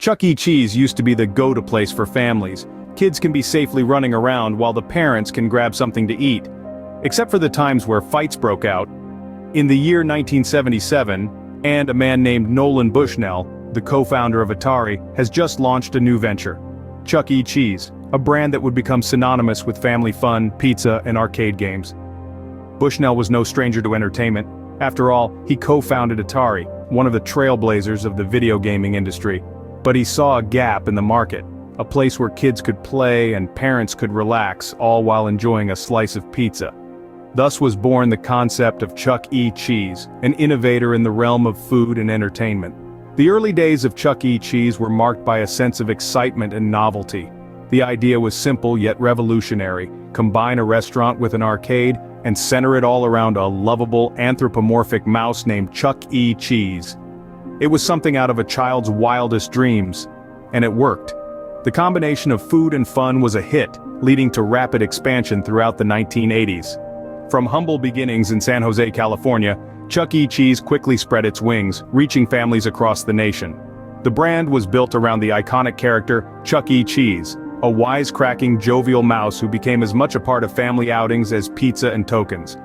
Chuck E. Cheese used to be the go-to place for families. Kids can be safely running around while the parents can grab something to eat. Except for the times where fights broke out. In the year 1977, and a man named Nolan Bushnell, the co-founder of Atari, has just launched a new venture. Chuck E. Cheese, a brand that would become synonymous with family fun, pizza, and arcade games. Bushnell was no stranger to entertainment. After all, he co-founded Atari, one of the trailblazers of the video gaming industry. But he saw a gap in the market, a place where kids could play and parents could relax, all while enjoying a slice of pizza. Thus was born the concept of Chuck E. Cheese, an innovator in the realm of food and entertainment. The early days of Chuck E. Cheese were marked by a sense of excitement and novelty. The idea was simple yet revolutionary: combine a restaurant with an arcade and center it all around a lovable anthropomorphic mouse named Chuck E. Cheese. It was something out of a child's wildest dreams. And it worked. The combination of food and fun was a hit, leading to rapid expansion throughout the 1980s. From humble beginnings in San Jose, California, Chuck E. Cheese quickly spread its wings, reaching families across the nation. The brand was built around the iconic character, Chuck E. Cheese, a wisecracking, jovial mouse who became as much a part of family outings as pizza and tokens.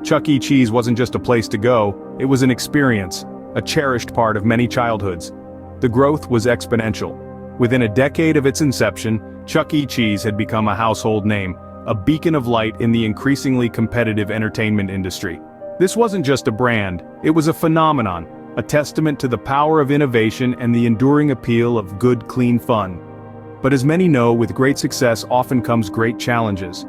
Chuck E. Cheese wasn't just a place to go, it was an experience, a cherished part of many childhoods. The growth was exponential. Within a decade of its inception, Chuck E. Cheese had become a household name, a beacon of light in the increasingly competitive entertainment industry. This wasn't just a brand, it was a phenomenon, a testament to the power of innovation and the enduring appeal of good, clean fun. But as many know, with great success often comes great challenges.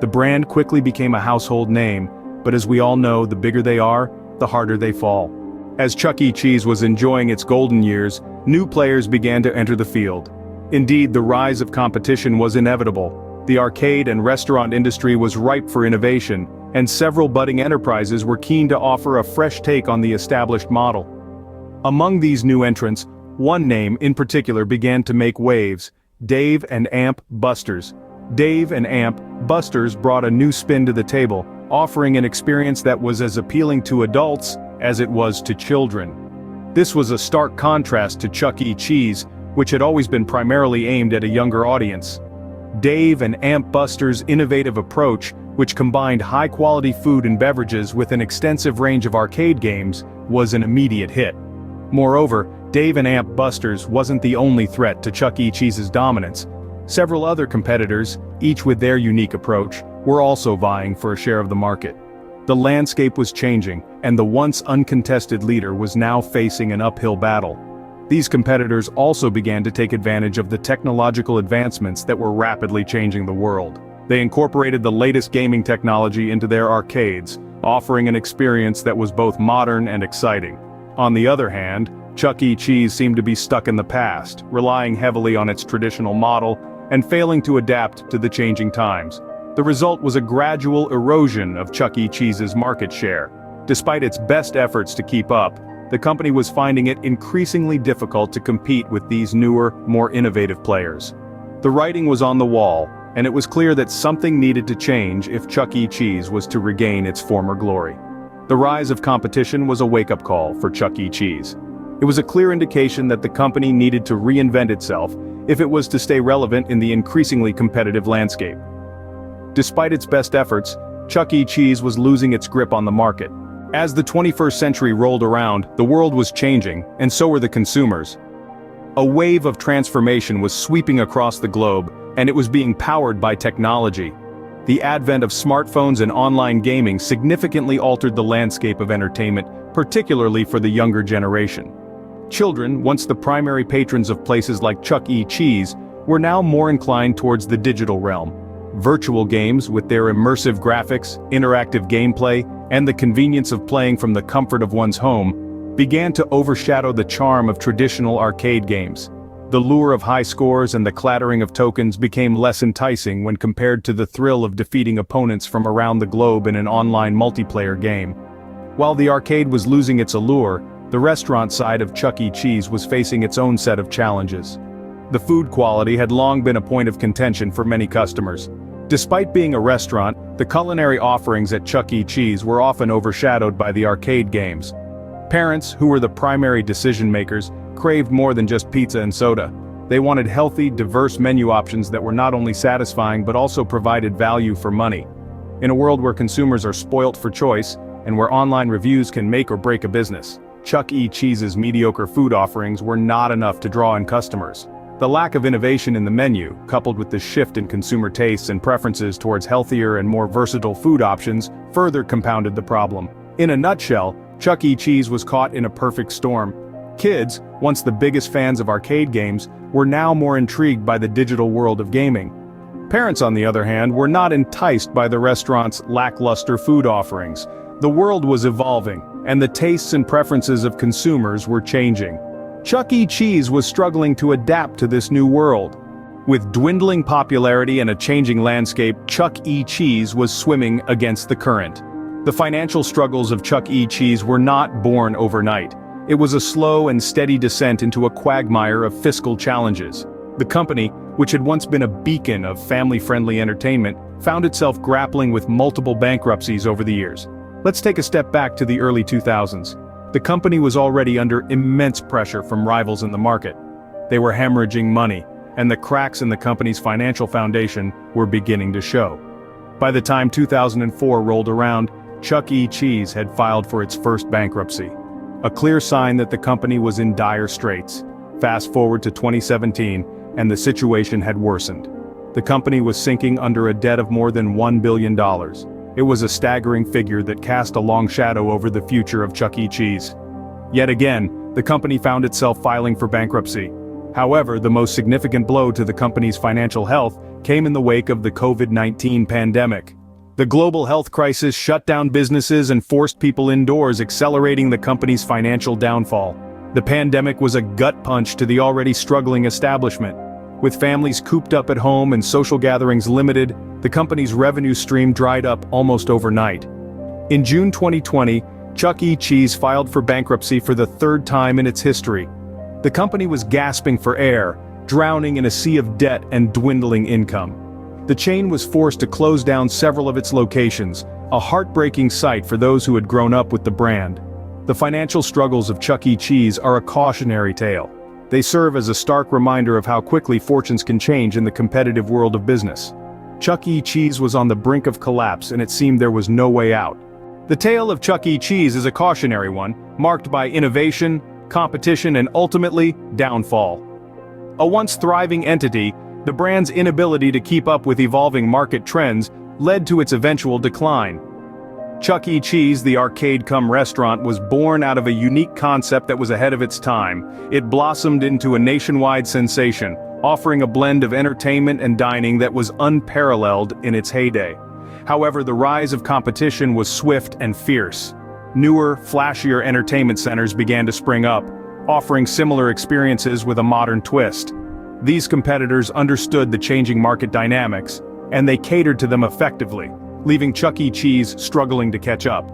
The brand quickly became a household name, but as we all know, the bigger they are, the harder they fall. As Chuck E. Cheese was enjoying its golden years, new players began to enter the field. Indeed, the rise of competition was inevitable. The arcade and restaurant industry was ripe for innovation, and several budding enterprises were keen to offer a fresh take on the established model. Among these new entrants, one name in particular began to make waves: Dave and Amp Busters. Dave and Amp Busters brought a new spin to the table, offering an experience that was as appealing to adults as it was to children. This was a stark contrast to Chuck E. Cheese, which had always been primarily aimed at a younger audience. Dave and Amp Busters' innovative approach, which combined high-quality food and beverages with an extensive range of arcade games, was an immediate hit. Moreover, Dave and Amp Busters wasn't the only threat to Chuck E. Cheese's dominance. Several other competitors, each with their unique approach, were also vying for a share of the market. The landscape was changing, and the once uncontested leader was now facing an uphill battle. These competitors also began to take advantage of the technological advancements that were rapidly changing the world. They incorporated the latest gaming technology into their arcades, offering an experience that was both modern and exciting. On the other hand, Chuck E. Cheese seemed to be stuck in the past, relying heavily on its traditional model and failing to adapt to the changing times. The result was a gradual erosion of Chuck E. Cheese's market share. Despite its best efforts to keep up, the company was finding it increasingly difficult to compete with these newer, more innovative players. The writing was on the wall, and it was clear that something needed to change if Chuck E. Cheese was to regain its former glory. The rise of competition was a wake-up call for Chuck E. Cheese. It was a clear indication that the company needed to reinvent itself if it was to stay relevant in the increasingly competitive landscape. Despite its best efforts, Chuck E. Cheese was losing its grip on the market. As the 21st century rolled around, the world was changing, and so were the consumers. A wave of transformation was sweeping across the globe, and it was being powered by technology. The advent of smartphones and online gaming significantly altered the landscape of entertainment, particularly for the younger generation. Children, once the primary patrons of places like Chuck E. Cheese, were now more inclined towards the digital realm. Virtual games, with their immersive graphics, interactive gameplay, and the convenience of playing from the comfort of one's home, began to overshadow the charm of traditional arcade games. The lure of high scores and the clattering of tokens became less enticing when compared to the thrill of defeating opponents from around the globe in an online multiplayer game. While the arcade was losing its allure, the restaurant side of Chuck E. Cheese was facing its own set of challenges. The food quality had long been a point of contention for many customers. Despite being a restaurant, the culinary offerings at Chuck E. Cheese were often overshadowed by the arcade games. Parents, who were the primary decision-makers, craved more than just pizza and soda. They wanted healthy, diverse menu options that were not only satisfying but also provided value for money. In a world where consumers are spoilt for choice, and where online reviews can make or break a business, Chuck E. Cheese's mediocre food offerings were not enough to draw in customers. The lack of innovation in the menu, coupled with the shift in consumer tastes and preferences towards healthier and more versatile food options, further compounded the problem. In a nutshell, Chuck E. Cheese was caught in a perfect storm. Kids, once the biggest fans of arcade games, were now more intrigued by the digital world of gaming. Parents, on the other hand, were not enticed by the restaurant's lackluster food offerings. The world was evolving, and the tastes and preferences of consumers were changing. Chuck E. Cheese was struggling to adapt to this new world. With dwindling popularity and a changing landscape, Chuck E. Cheese was swimming against the current. The financial struggles of Chuck E. Cheese were not born overnight. It was a slow and steady descent into a quagmire of fiscal challenges. The company, which had once been a beacon of family-friendly entertainment, found itself grappling with multiple bankruptcies over the years. Let's take a step back to the early 2000s. The company was already under immense pressure from rivals in the market. They were hemorrhaging money, and the cracks in the company's financial foundation were beginning to show. By the time 2004 rolled around, Chuck E. Cheese had filed for its first bankruptcy. A clear sign that the company was in dire straits. Fast forward to 2017, and the situation had worsened. The company was sinking under a debt of more than $1 billion. It was a staggering figure that cast a long shadow over the future of Chuck E. Cheese. Yet again, the company found itself filing for bankruptcy. However, the most significant blow to the company's financial health came in the wake of the COVID-19 pandemic. The global health crisis shut down businesses and forced people indoors, accelerating the company's financial downfall. The pandemic was a gut punch to the already struggling establishment. With families cooped up at home and social gatherings limited, the company's revenue stream dried up almost overnight. In June 2020, Chuck E. Cheese filed for bankruptcy for the third time in its history. The company was gasping for air, drowning in a sea of debt and dwindling income. The chain was forced to close down several of its locations, a heartbreaking sight for those who had grown up with the brand. The financial struggles of Chuck E. Cheese are a cautionary tale. They serve as a stark reminder of how quickly fortunes can change in the competitive world of business. Chuck E. Cheese was on the brink of collapse, and it seemed there was no way out. The tale of Chuck E. Cheese is a cautionary one, marked by innovation, competition, and ultimately, downfall. A once thriving entity, the brand's inability to keep up with evolving market trends led to its eventual decline. Chuck E. Cheese, the arcade-cum-restaurant, was born out of a unique concept that was ahead of its time. It blossomed into a nationwide sensation, offering a blend of entertainment and dining that was unparalleled in its heyday. However, the rise of competition was swift and fierce. Newer, flashier entertainment centers began to spring up, offering similar experiences with a modern twist. These competitors understood the changing market dynamics, and they catered to them effectively, leaving Chuck E. Cheese struggling to catch up.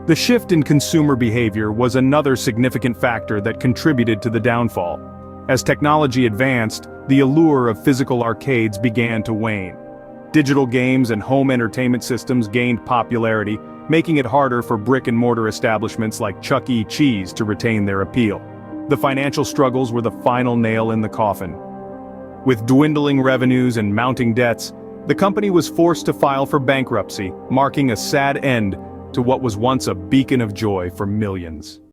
The shift in consumer behavior was another significant factor that contributed to the downfall. As technology advanced, the allure of physical arcades began to wane. Digital games and home entertainment systems gained popularity, making it harder for brick-and-mortar establishments like Chuck E. Cheese to retain their appeal. The financial struggles were the final nail in the coffin. With dwindling revenues and mounting debts, the company was forced to file for bankruptcy, marking a sad end to what was once a beacon of joy for millions.